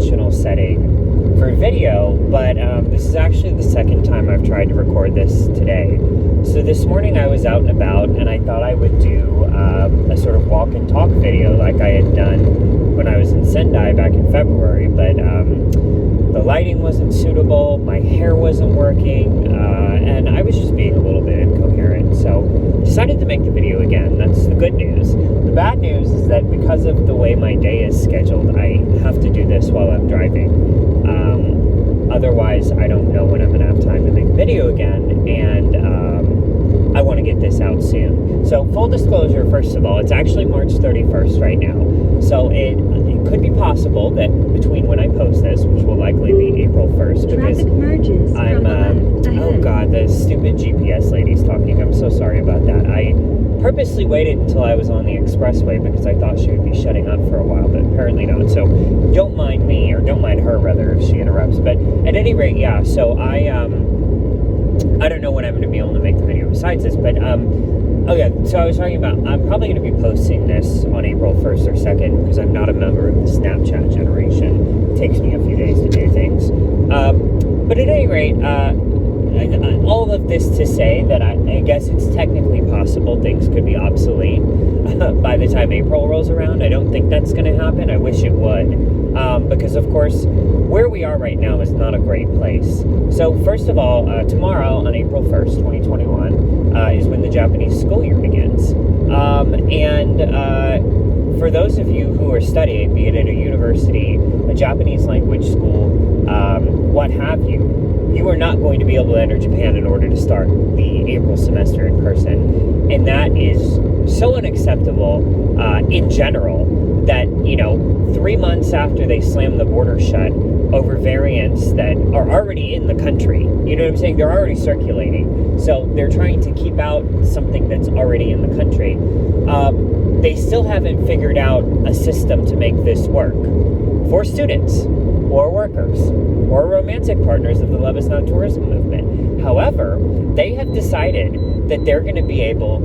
conventional setting for video, but this is actually the second time I've tried to record this today. So this morning I was out and about, and I thought I would do a sort of walk and talk video like I had done when I was in Sendai back in February, but the lighting wasn't suitable, my hair wasn't working, and I was just being a little bit incoherent, so decided to make the video again. That's the good news. The bad news is that because of the way my day is scheduled, I have to do this while I'm driving. Otherwise, I don't know when I'm going to have time to make a video again, and I want to get this out soon. So, full disclosure, first of all, it's actually March 31st right now. So, it could be possible that between when I post this, which will likely be April 1st, because I'm, oh God, the stupid GPS lady's talking. I'm so sorry about that. I purposely waited until I was on the expressway because I thought she would be shutting up for a while, but apparently not. So don't mind me, or don't mind her rather, if she interrupts. But at any rate, yeah, so I don't know when I'm going to be able to make the video besides this, but okay, so I was talking about, I'm probably going to be posting this on April 1st or 2nd because I'm not a member of the Snapchat generation. It takes me a few days to do things. But at any rate, all of this to say that I guess it's technically possible things could be obsolete by the time April rolls around. I don't think that's going to happen. I wish it would. Because, of course, where we are right now is not a great place. So, first of all, tomorrow on April 1st, 2021, is when the Japanese school year begins. For those of you who are studying, be it at a university, a Japanese language school, what have you, you are not going to be able to enter Japan in order to start the April semester in person. And that is so unacceptable in general that, 3 months after they slam the border shut over variants that are already in the country, you know what I'm saying? They're already circulating. So they're trying to keep out something that's already in the country. They still haven't figured out a system to make this work for students or workers or romantic partners of the Love Is Not Tourism movement. However, they have decided that they're going to be able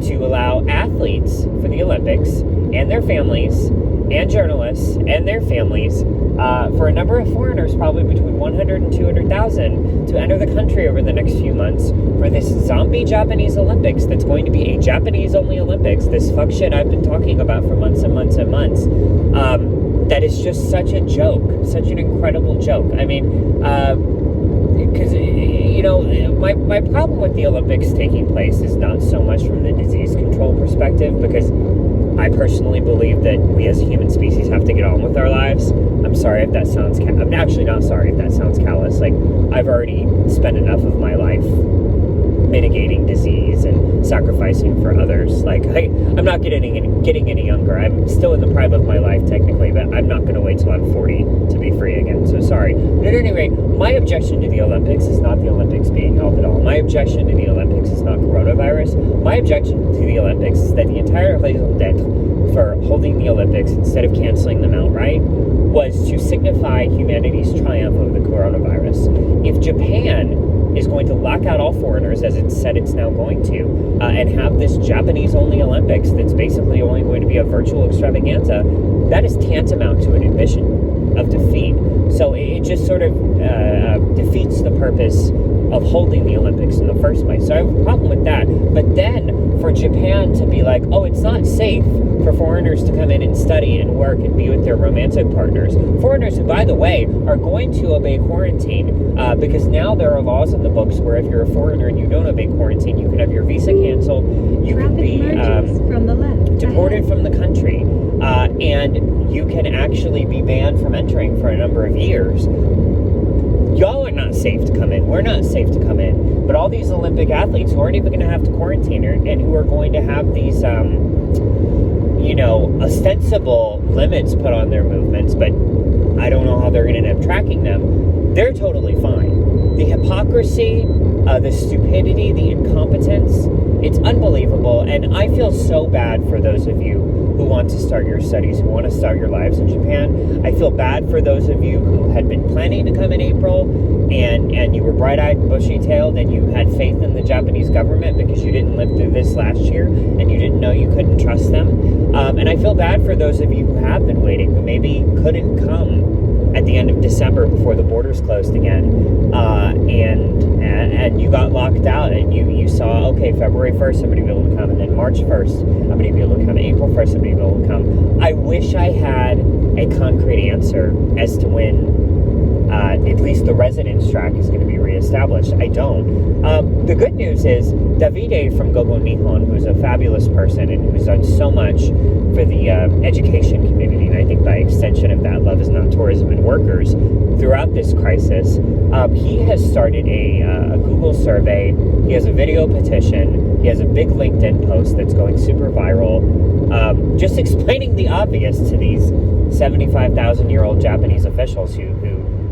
to allow athletes for the Olympics and their families and journalists and their families for a number of foreigners, probably between 100 and 200,000, to enter the country over the next few months for this zombie Japanese Olympics that's going to be a Japanese-only Olympics, this fuck shit I've been talking about for months and months and months. That is just such a joke, such an incredible joke. I mean, because, my problem with the Olympics taking place is not so much from the disease control perspective, because I personally believe that we as a human species have to get on with our lives. I'm sorry if that sounds, I'm actually not sorry if that sounds callous. Like, I've already spent enough of my life mitigating disease and sacrificing for others. Like, I'm not getting any younger. I'm still in the prime of my life technically, but I'm not going to wait till I'm 40 to be free again. So sorry. But at any rate, my objection to the Olympics is not the Olympics being held at all. My objection to the Olympics is not coronavirus. My objection to the Olympics is that the entire raison d'etre for holding the Olympics instead of canceling them outright was to signify humanity's triumph over the coronavirus. If Japan is going to lock out all foreigners, as it said it's now going to, and have this Japanese-only Olympics that's basically only going to be a virtual extravaganza, that is tantamount to an admission of defeat. So it just sort of defeats the purpose of holding the Olympics in the first place. So I have a problem with that. But then for Japan to be like, oh, it's not safe for foreigners to come in and study and work and be with their romantic partners. Foreigners who, by the way, are going to obey quarantine because now there are laws in the books where if you're a foreigner and you don't obey quarantine, you can have your visa canceled, you can be deported from the country, and you can actually be banned from entering for a number of years. Y'all are not safe to come in. We're not safe to come in. But all these Olympic athletes who aren't even going to have to quarantine and who are going to have these, ostensible limits put on their movements, but I don't know how they're going to end up tracking them, they're totally fine. The hypocrisy, the stupidity, the incompetence, it's unbelievable. And I feel so bad for those of you who want to start your studies, who want to start your lives in Japan. I feel bad for those of you who had been planning to come in April and you were bright-eyed and bushy-tailed and you had faith in the Japanese government because you didn't live through this last year and you didn't know you couldn't trust them. And I feel bad for those of you who have been waiting, who maybe couldn't come at the end of December before the borders closed again, and you got locked out, and you saw, okay, February 1st somebody will be able to come, and then March 1st somebody will be able to come, April 1st somebody will be able to come. I wish I had a concrete answer as to when at least the residence track is going to be reestablished. I don't. The good news is Davide from Gogo Nihon, who's a fabulous person and who's done so much for the education community, and I think by extension of that, Love is Not Tourism and workers throughout this crisis, he has started a Google survey. He has a video petition. He has a big LinkedIn post that's going super viral, just explaining the obvious to these 75,000-year-old Japanese officials who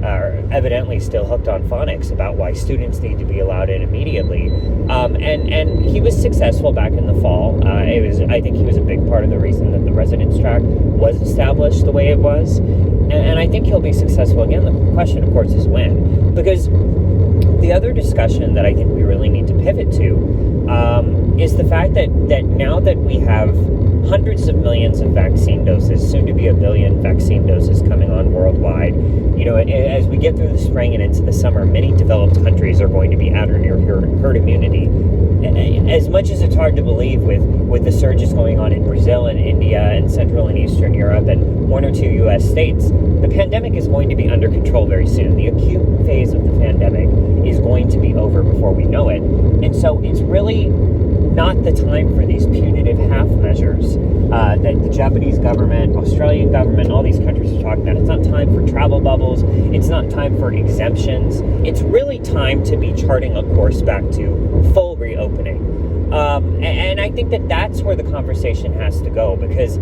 are evidently still hooked on phonics about why students need to be allowed in immediately. And he was successful back in the fall. I think he was a big part of the reason that the residence track was established the way it was. And I think he'll be successful again. The question, of course, is when. Because the other discussion that I think we really need to pivot to is the fact that now that we have hundreds of millions of vaccine doses, soon to be 1 billion vaccine doses coming on worldwide. As we get through the spring and into the summer, many developed countries are going to be at or near herd immunity. As much as it's hard to believe with the surges going on in Brazil and India and Central and Eastern Europe and 1 or 2 U.S. states, the pandemic is going to be under control very soon. The acute phase of the pandemic is going to be over before we know it. And so it's really not the time for these punitive half measures that the Japanese government, Australian government, all these countries are talking about. It's not time for travel bubbles. It's not time for exemptions. It's really time to be charting a course back to full reopening. And I think that that's where the conversation has to go, because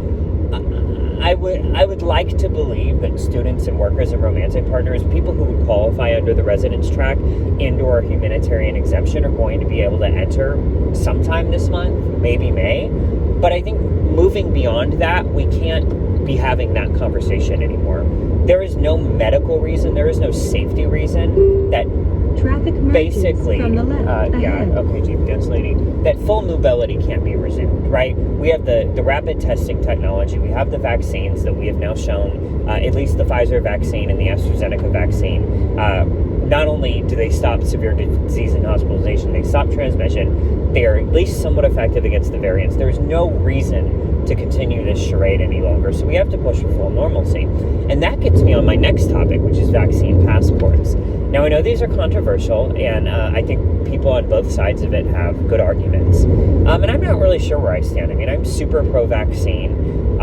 I would like to believe that students and workers and romantic partners, people who would qualify under the residence track and/or humanitarian exemption, are going to be able to enter sometime this month, maybe May. But I think moving beyond that, we can't be having that conversation anymore. There is no medical reason, there is no safety reason that traffic basically, from the left GPS lady, that full mobility can't be resumed, right? We have the rapid testing technology, we have the vaccines that we have now shown, at least the Pfizer vaccine and the AstraZeneca vaccine, not only do they stop severe disease and hospitalization, they stop transmission, they are at least somewhat effective against the variants. There's no reason to continue this charade any longer, so we have to push for full normalcy. And that gets me on my next topic, which is vaccine passports. Now, I know these are controversial, and I think people on both sides of it have good arguments. And I'm not really sure where I stand. I mean, I'm super pro-vaccine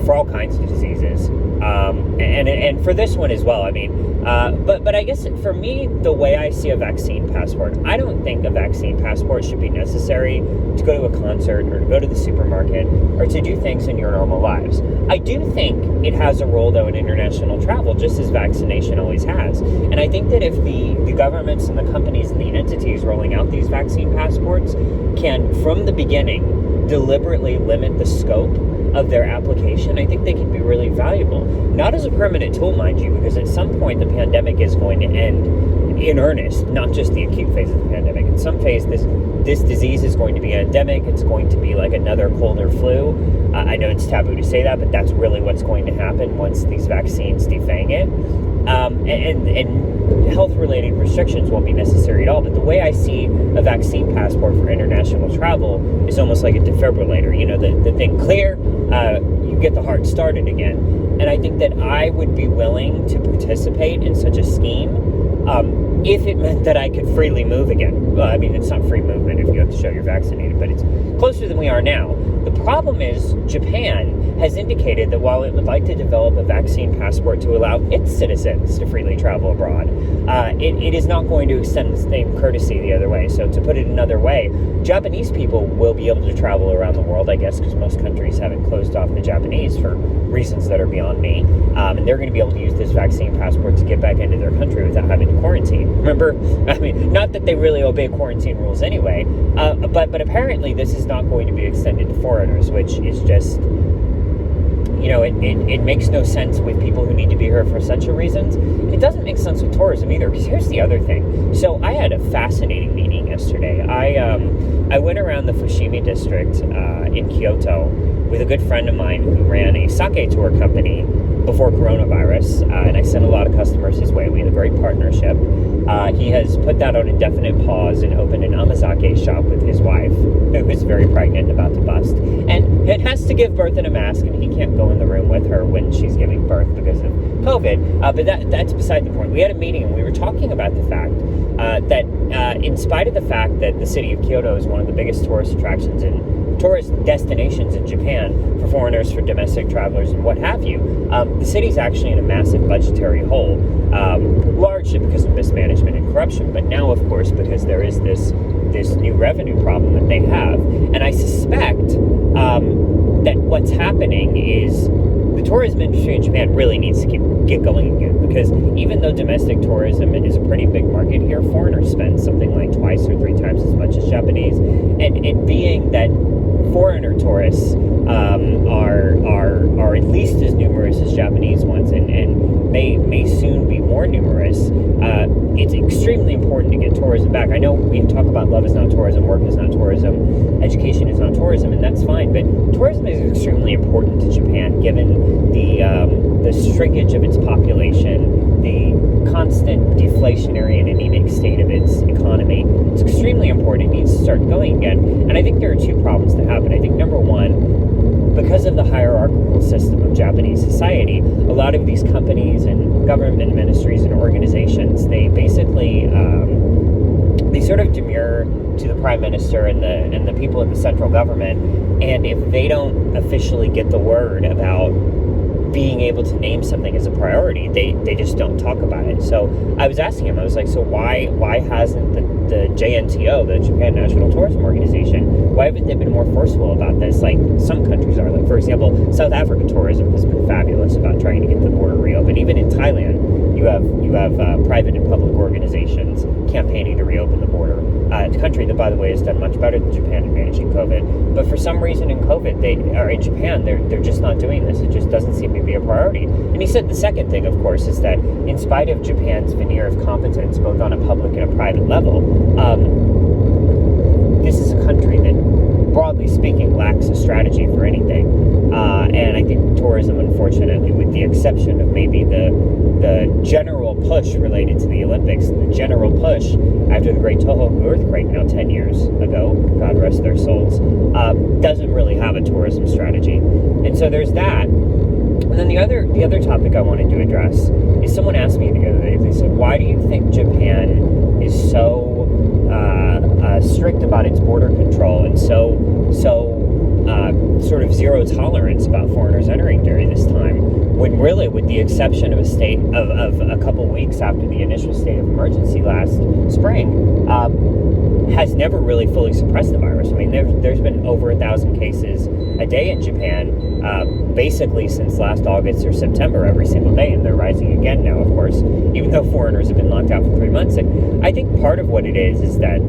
for all kinds of diseases, and for this one as well. I mean, but I guess for me, the way I see a vaccine passport, I don't think a vaccine passport should be necessary to go to a concert or to go to the supermarket or to do things in your normal lives. I do think it has a role, though, in international travel, just as vaccination always has. And I think that if the governments and the companies and the entities rolling out these vaccine passports can, from the beginning, deliberately limit the scope of their application, I think they can be really valuable. Not as a permanent tool, mind you, because at some point the pandemic is going to end in earnest, not just the acute phase of the pandemic. In some phase, this disease is going to be endemic. It's going to be like another cold or flu. I know it's taboo to say that, but that's really what's going to happen once these vaccines defang it. And health-related restrictions won't be necessary at all. But the way I see a vaccine passport for international travel is almost like a defibrillator. You know, the thing clear, you get the heart started again. And I think that I would be willing to participate in such a scheme if it meant that I could freely move again. Well, I mean, it's not free movement if you have to show you're vaccinated, but it's closer than we are now. The problem is Japan has indicated that while it would like to develop a vaccine passport to allow its citizens to freely travel abroad, it is not going to extend the same courtesy the other way. So to put it another way, Japanese people will be able to travel around the world, I guess, because most countries haven't closed off the Japanese for reasons that are beyond me. And they're going to be able to use this vaccine passport to get back into their country without having to quarantine. Remember, I mean, not that they really obey quarantine rules anyway, but apparently this is not going to be extended to foreigners, which is just, you know, it makes no sense with people who need to be here for essential reasons. It doesn't make sense with tourism either, because here's the other thing. So I had a fascinating meeting yesterday. I went around the Fushimi district in Kyoto with a good friend of mine who ran a sake tour company before coronavirus, and I sent a lot of customers his way. We had a great partnership. He has put that on indefinite pause and opened an amazake shop with his wife, who is very pregnant and about to bust. And it has to give birth in a mask, and he can't go in the room with her when she's giving birth because of COVID. But that's beside the point. We had a meeting, and we were talking about the fact that in spite of the fact that the city of Kyoto is one of the biggest tourist attractions and tourist destinations in Japan for foreigners, for domestic travelers, and what have you, the city's actually in a massive budgetary hole, largely because of mismanagement and corruption, but now, of course, because there is this new revenue problem that they have. And I suspect that what's happening is the tourism industry in Japan really needs to get going again, because even though domestic tourism is a pretty big market here, foreigners spend something like twice or three times as much as Japanese, and it being that foreigner tourists are at least as numerous as Japanese ones, and may soon be more numerous. It's extremely important to get tourism back. I know we talk about love is not tourism, work is not tourism, education is not tourism, and that's fine, but tourism is extremely important to Japan given the shrinkage of its population, the constant deflationary and anemic state of its economy. It's extremely important. It needs to start going again. And I think there are two problems that happen. I think number one, because of the hierarchical system of Japanese society, a lot of these companies and government ministries and organizations, they basically they sort of demur to the prime minister and the people in the central government, and if they don't officially get the word about being able to name something as a priority, they just don't talk about it. So I was asking him, I was like, so why hasn't the JNTO, the Japan National Tourism Organization, why haven't they been more forceful about this like some countries are? Like, for example, South African tourism has been fabulous about trying to get the border reopened. Even in Thailand, you have private and public organizations campaigning to reopen the border. A country that, by the way, has done much better than Japan in managing COVID. But for some reason in Japan, they're just not doing this. It just doesn't seem to be a priority. And he said the second thing, of course, is that in spite of Japan's veneer of competence, both on a public and a private level, this is a country that, broadly speaking, lacks a strategy for anything. And I think tourism, unfortunately, with the exception of maybe the general push related to the Olympics, the general push after the Great Tohoku earthquake now 10 years ago, God rest their souls, doesn't really have a tourism strategy. And so there's that. And then the other topic I wanted to address is someone asked me the other day, they said, why do you think Japan is so strict about its border control and so sort of zero tolerance about foreigners entering during this time, when really, with the exception of a couple weeks after the initial state of emergency last spring, has never really fully suppressed the virus. I mean, there's been over 1,000 cases a day in Japan, basically since last August or September, every single day, and they're rising again now, of course, even though foreigners have been locked out for 3 months. And I think part of what it is that,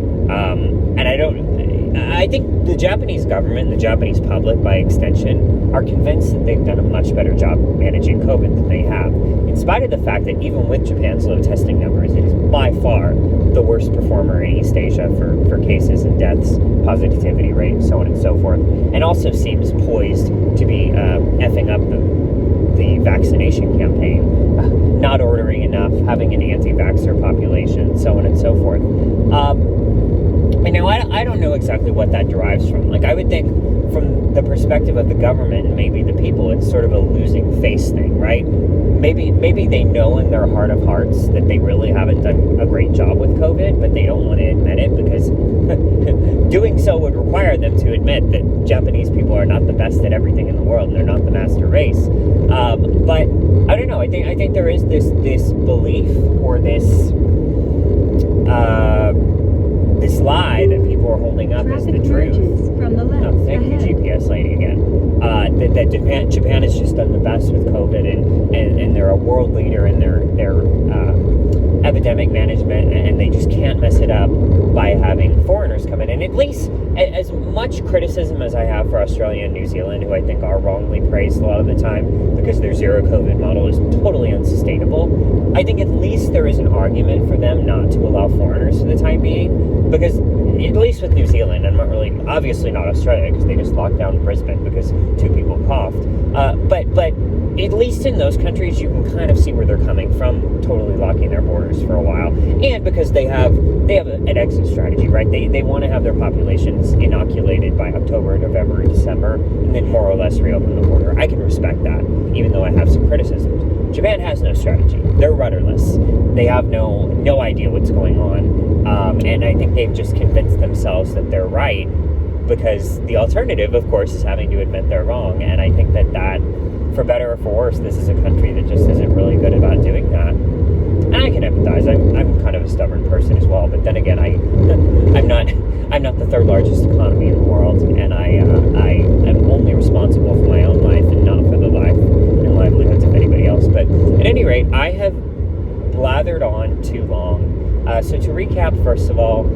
I think the Japanese government and the Japanese public, by extension, are convinced that they've done a much better job managing COVID than they have, in spite of the fact that even with Japan's low testing numbers, it is by far the worst performer in East Asia for cases and deaths, positivity rate, so on and so forth, and also seems poised to be effing up the vaccination campaign, not ordering enough, having an anti-vaxxer population, so on and so forth. And now I don't know exactly what that derives from. Like, I would think from the perspective of the government and maybe the people, it's sort of a losing face thing, right? Maybe they know in their heart of hearts that they really haven't done a great job with COVID, but they don't want to admit it because doing so would require them to admit that Japanese people are not the best at everything in the world and they're not the master race. But I don't know. I think there is this belief or this lie that people are holding up as the truth. From the left. Oh, thank you, GPS lady, again. That Japan has just done the best with COVID, and they're a world leader in their epidemic management, and they just can't mess it up by having foreigners come in. And at least as much criticism as I have for Australia and New Zealand, who I think are wrongly praised a lot of the time because their zero COVID model is totally unsustainable, I think at least there is an argument for them not to allow foreigners for the time being, because at least with New Zealand, and obviously not Australia, because they just locked down Brisbane because 2 people coughed, but at least in those countries you can kind of see where they're coming from, totally locking their borders for a while, and because they have an exit strategy, right? They want to have their populations inoculated by October, November, and December, and then more or less reopen the border. I can respect that, even though I have some criticisms. Japan has no strategy. They're rudderless. They have no idea what's going on, and I think they've just convinced themselves that they're right, because the alternative, of course, is having to admit they're wrong. And I think that for better or for worse, this is a country that just isn't really good about doing that. And I can empathize. I'm kind of a stubborn person as well, but then again, I'm not the 3rd largest economy in the world, and I am only responsible for my own life and not for the life and livelihoods of anybody else. But at any rate, I have blathered on too long. So to recap, first of all,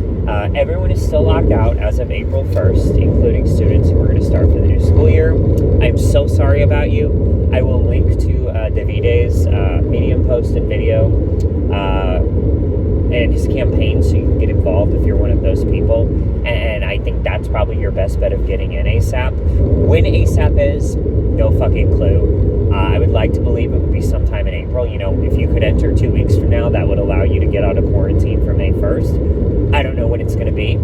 everyone is still locked out as of April 1st, including students who are going to start for the new school year. I'm so sorry about you. I will link to Davide's Medium post and video and his campaign, so you can get involved if you're one of those people. And I think that's probably your best bet of getting in ASAP. When ASAP is, no fucking clue. I would like to believe it would be sometime in April. You know, if you could enter 2 weeks from now, that would allow you to get out of quarantine for May 1st. I don't know when it's going to be.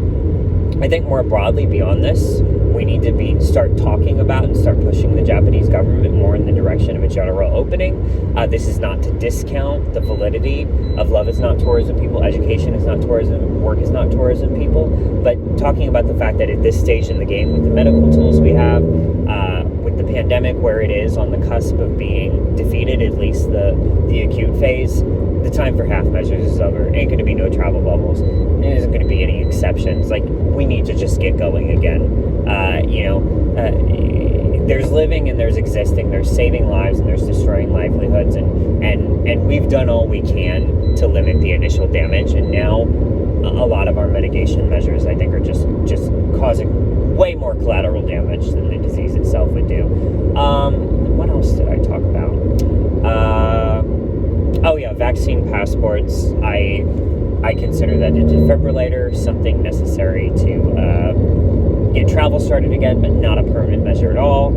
I think more broadly beyond this, we need to start talking about and start pushing the Japanese government more in the direction of a general opening. This is not to discount the validity of love is not tourism people, education is not tourism, work is not tourism people, but talking about the fact that at this stage in the game, with the medical tools we have, with the pandemic where it is on the cusp of being defeated, at least the acute phase, the time for half measures is over. Ain't going to be no travel bubbles. There isn't going to be any exceptions. Like, we need to just get going again. There's living and there's existing. There's saving lives and there's destroying livelihoods. And we've done all we can to limit the initial damage. And now a lot of our mitigation measures, I think, are just causing way more collateral damage than the disease itself would do. What else did I talk about? Vaccine passports. I consider that a defibrillator, something necessary to get travel started again, but not a permanent measure at all.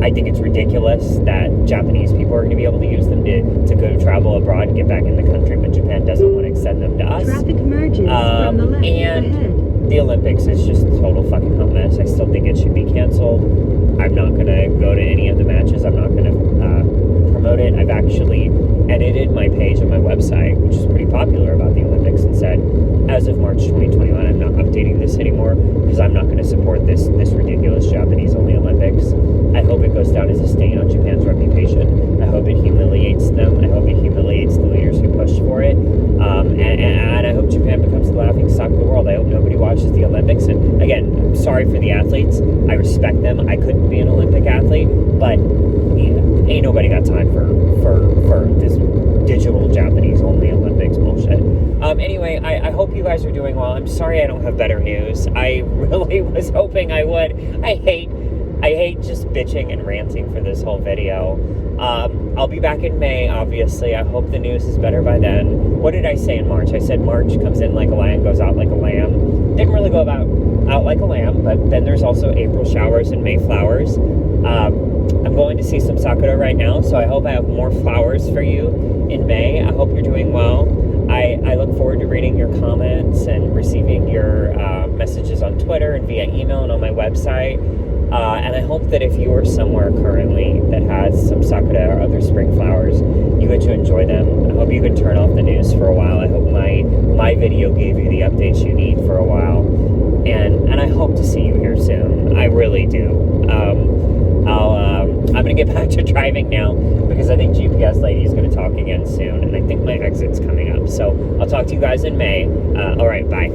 I think it's ridiculous that Japanese people are going to be able to use them to go travel abroad and get back in the country, but Japan doesn't want to extend them to us. Traffic merges from the left ahead. The Olympics is just a total fucking hot mess. I still think it should be canceled. I'm not going to go to any of the matches. I'm not going to promote it. I've actually edited my page on my website, which is pretty popular, about the Olympics, and said, as of March 2021, I'm not updating this anymore because I'm not going to support this ridiculous Japanese-only Olympics. I hope it goes down as a stain on Japan's reputation. I hope it humiliates them. I hope it humiliates the leaders who pushed for it. And I hope Japan becomes the laughingstock of the world. I hope nobody watches the Olympics. And again, I'm sorry for the athletes. I respect them. I couldn't be an Olympic athlete, but ain't nobody got time for this digital Japanese-only Olympics bullshit. Anyway, I hope you guys are doing well. I'm sorry I don't have better news. I really was hoping I would. I hate just bitching and ranting for this whole video. I'll be back in May, obviously. I hope the news is better by then. What did I say in March? I said March comes in like a lion, goes out like a lamb. Didn't really go out like a lamb, but then there's also April showers and May flowers. I'm going to see some sakura right now, so I hope I have more flowers for you in May. I hope you're doing well. I look forward to reading your comments and receiving your messages on Twitter and via email and on my website. And I hope that if you are somewhere currently that has some sakura or other spring flowers, you get to enjoy them. I hope you can turn off the news for a while. I hope my video gave you the updates you need for a while. And I hope to see you here soon. I really do. I'm going to get back to driving now because I think GPS Lady is going to talk again soon. And I think my exit's coming up. So I'll talk to you guys in May. All right, bye.